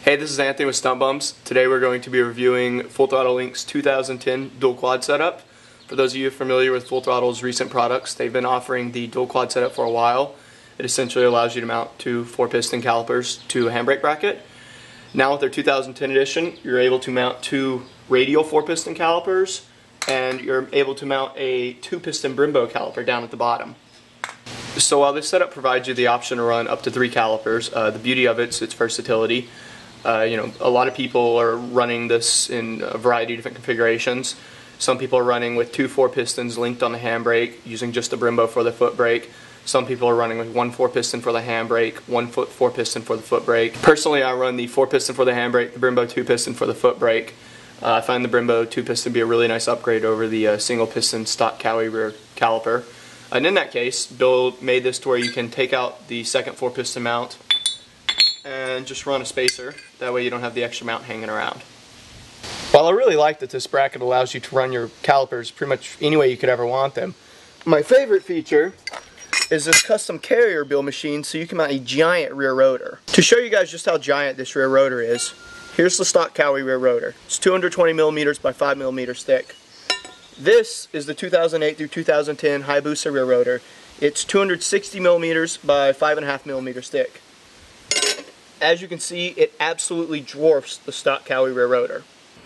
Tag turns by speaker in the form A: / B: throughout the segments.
A: Hey, this is Anthony with StuntBums. Today we're going to be reviewing FullThrottle Inc's 2010 dual quad setup. For those of you familiar with FullThrottle's recent products, they've been offering the dual quad setup for a while. It essentially allows you to mount two 4-piston calipers to a handbrake bracket. Now with their 2010 edition, you're able to mount two radial 4-piston calipers, and you're able to mount a 2-piston Brembo caliper down at the bottom. So while this setup provides you the option to run up to 3 calipers, the beauty of it's its versatility. A lot of people are running this in a variety of different configurations. Some people are running with two 4-pistons linked on the handbrake using just the Brembo for the foot brake. Some people are running with one 4-piston for the handbrake, one 4-piston for the foot brake. Personally, I run the 4-piston for the handbrake, the Brembo 2-piston for the foot brake. I find the Brembo 2-piston to be a really nice upgrade over the single-piston stock Cowie rear caliper. And in that case, Bill made this to where you can take out the second 4-piston mount and just run a spacer. That way you don't have the extra mount hanging around. While I really like that this bracket allows you to run your calipers pretty much any way you could ever want them, my favorite feature is this custom carrier build machine so you can mount a giant rear rotor. To show you guys just how giant this rear rotor is, here's the stock Cowie rear rotor. It's 220 millimeters by 5 millimeters thick. This is the 2008 through 2010 Hayabusa rear rotor. It's 260 millimeters by 5.5 millimeters thick. As you can see, it absolutely dwarfs the stock Cowie rear rotor.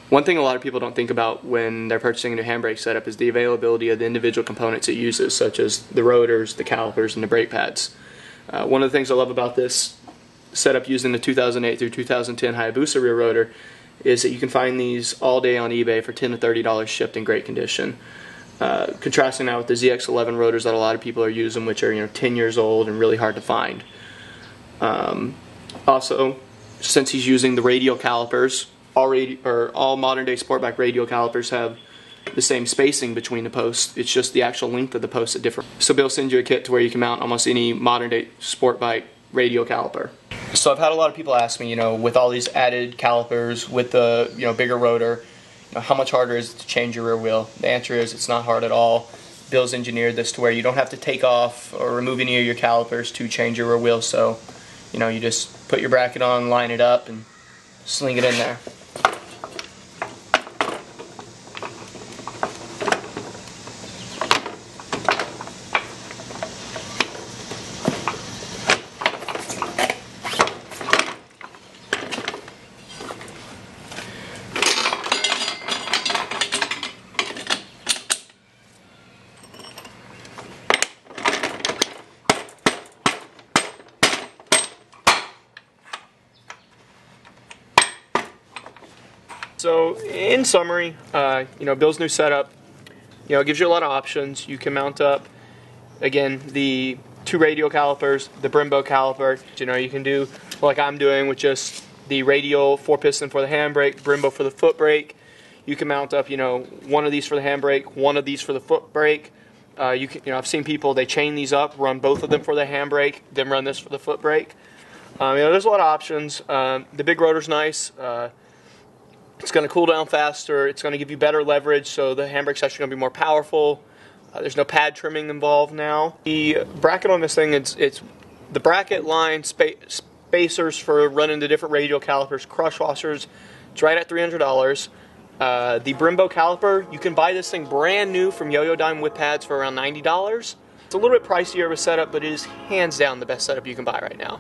A: One thing a lot of people don't think about when they're purchasing a new handbrake setup is the availability of the individual components it uses, such as the rotors, the calipers, and the brake pads. One of the things I love about this setup using the 2008 through 2010 Hayabusa rear rotor is that you can find these all day on eBay for $10 to $30 shipped in great condition. Contrasting that with the ZX11 rotors that a lot of people are using, which are 10 years old and really hard to find. Also, since he's using the radial calipers, all modern day sportback radial calipers have the same spacing between the posts. It's just the actual length of the posts that differ. So Bill sends you a kit to where you can mount almost any modern day sport bike radial caliper. So I've had a lot of people ask me, with all these added calipers, with the bigger rotor, how much harder is it to change your rear wheel? The answer is it's not hard at all. Bill's engineered this to where you don't have to take off or remove any of your calipers to change your rear wheel. So you just put your bracket on, line it up, and sling it in there. So, in summary, Bill's new setup, gives you a lot of options. You can mount up, again, the two radial calipers, the Brembo caliper. You can do like I'm doing with just the radial 4-piston for the handbrake, Brembo for the foot brake. You can mount up, one of these for the handbrake, one of these for the foot brake. I've seen people, they chain these up, run both of them for the handbrake, then run this for the foot brake. There's a lot of options. The big rotor's nice. It's going to cool down faster. It's going to give you better leverage, so the handbrake's actually going to be more powerful. There's no pad trimming involved now. The bracket on this thing, it's the bracket line spacers for running the different radial calipers, crush washers. It's right at $300. The Brembo caliper, you can buy this thing brand new from Yo-Yo Dime with pads for around $90. It's a little bit pricier of a setup, but it is hands down the best setup you can buy right now.